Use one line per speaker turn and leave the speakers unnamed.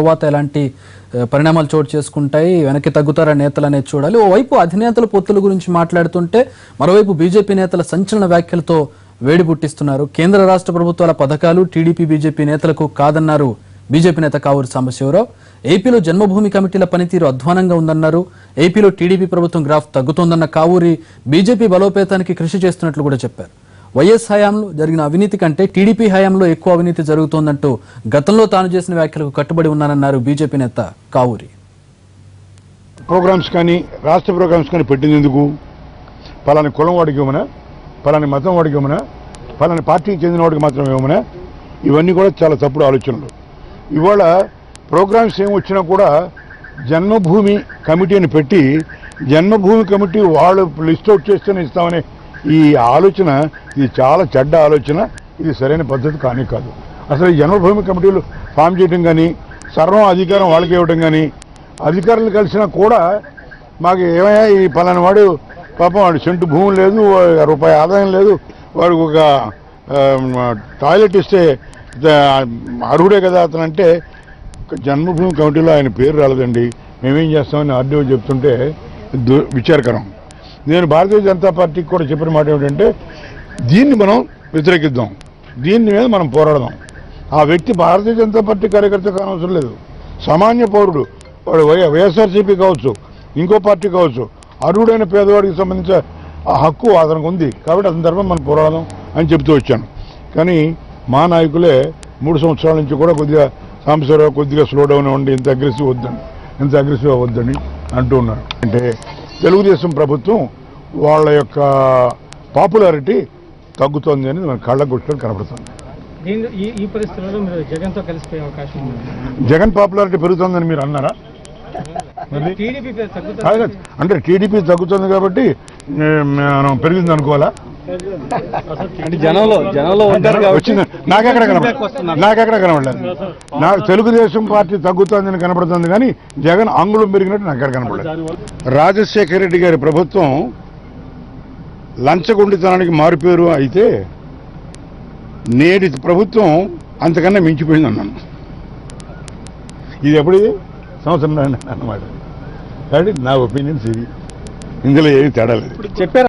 తర్వాత ఎలాంటి పరిణామాలు చోటు చేసుకుంటాయి, వెనక్కి తగ్గుతారా నేతలు అనేది చూడాలి. ఓవైపు అధినేతల పొత్తుల గురించి మాట్లాడుతుంటే మరోవైపు బీజేపీ నేతల సంచలన వ్యాఖ్యలతో వేడి పుట్టిస్తున్నారు. కేంద్ర రాష్ట్ర ప్రభుత్వాల పథకాలు టీడీపీ బీజేపీ నేతలకు కాదన్నారు బీజేపీ నేత కావూరి సాంబశివరావు. ఏపీలో జన్మభూమి కమిటీల పనితీరు అధ్వానంగా ఉందన్నారు. ఏపీలో టీడీపీ ప్రభుత్వం గ్రాఫ్ తగ్గుతోందన్న కావూరి బీజేపీ బలోపేతానికి కృషి చేస్తున్నట్లు కూడా చెప్పారు. వైఎస్ హయాంలో జరిగిన అవినీతి కంటే టీడీపీ హయాంలో ఎక్కువ అవినీతి జరుగుతోందంటూ గతంలో తాను చేసిన వ్యాఖ్యలకు కట్టుబడి ఉన్నానన్నారు బీజేపీ నేత కావూరి.
ప్రోగ్రామ్స్ కానీ రాష్ట్ర ప్రోగ్రామ్స్ కానీ పెట్టినందుకు పలాని కులం వాడికి ఇవ్వమనా, పలాని మతం వాడికి ఇవ్వమనా, పలాని పార్టీకి చెందిన వాడికి మాత్రం ఇవ్వమనా, ఇవన్నీ కూడా చాలా తప్పుడు ఆలోచనలు. ఇవాళ ప్రోగ్రామ్స్ ఏం వచ్చినా కూడా జన్మభూమి కమిటీని పెట్టి జన్మభూమి కమిటీ వాళ్ళు లిస్ట్ అవుట్ చేస్తేనే ఇస్తామనే ఈ ఆలోచన ఇది చాలా చెడ్డ ఆలోచన. ఇది సరైన పద్ధతి కానీ కాదు. అసలు ఈ జన్మభూమి కమిటీలు ఫామ్ చేయడం కానీ సర్వం అధికారం వాళ్ళకి ఇవ్వడం కానీ, అధికారులు కలిసినా కూడా మాకు ఏమయ్యా ఈ పలానా వాడు పాపం వాడు సెంటు భూమి లేదు, రూపాయి ఆదాయం లేదు, వాడికి ఒక టాయిలెట్ ఇస్తే అర్హుడే కదా అతను అంటే జన్మభూమి కమిటీలో ఆయన పేరు రాలేదండి, మేమేం చేస్తామని ఆర్డీఓ చెప్తుంటే విచారకరం. నేను భారతీయ జనతా పార్టీకి కూడా చెప్పిన మాట ఏమిటంటే దీన్ని మనం వ్యతిరేకిద్దాం, దీని మీద మనం పోరాడదాం. ఆ వ్యక్తి భారతీయ జనతా పార్టీ కార్యకర్త కానవసరం లేదు, సామాన్య పౌరుడు, వాడు వైఎస్ఆర్సీపీ కావచ్చు, ఇంకో పార్టీ కావచ్చు, అర్హుడైన పేదవాడికి సంబంధించిన ఆ హక్కు అతనికి ఉంది. కాబట్టి అతని తరఫున మనం పోరాడదాం అని చెప్తూ వచ్చాను. కానీ మా నాయకులే 3 సంవత్సరాల నుంచి కూడా కొద్దిగా సాంబశివరావు కొద్దిగా స్లో డౌన్ అవ్వండి, ఇంత అగ్రెసివ్ అవ్వద్దని అంటూ ఉన్నారు. అంటే తెలుగుదేశం ప్రభుత్వం వాళ్ళ యొక్క పాపులారిటీ తగ్గుతోంది అని మన కళ్ళ గుర్తులు కనబడుతుంది. జగన్ పాపులారిటీ పెరుగుతుందని మీరు అన్నారా? అంటే టీడీపీ తగ్గుతుంది కాబట్టి మనం పెరిగింది అనుకోవాలా? వచ్చింది నాకెక్కడ కనబడలేదు. నాకు తెలుగుదేశం పార్టీ తగ్గుతుందని కనబడుతుంది కానీ జగన్ అంగుళం పెరిగినట్టు నాకెక్కడ కనబడలేదు. రాజశేఖర రెడ్డి గారి ప్రభుత్వం లంచగొండితనానికి మారుపేరు అయితే నేటి ప్రభుత్వం అంతకన్నా మించిపోయింది అన్నాను. ఇది ఎప్పుడు సంవత్సరం అన్నమాట. కాబట్టి నా ఒపీనియన్స్ ఇది, ఇందులో ఏమి తేడా లేదు. చెప్పారు.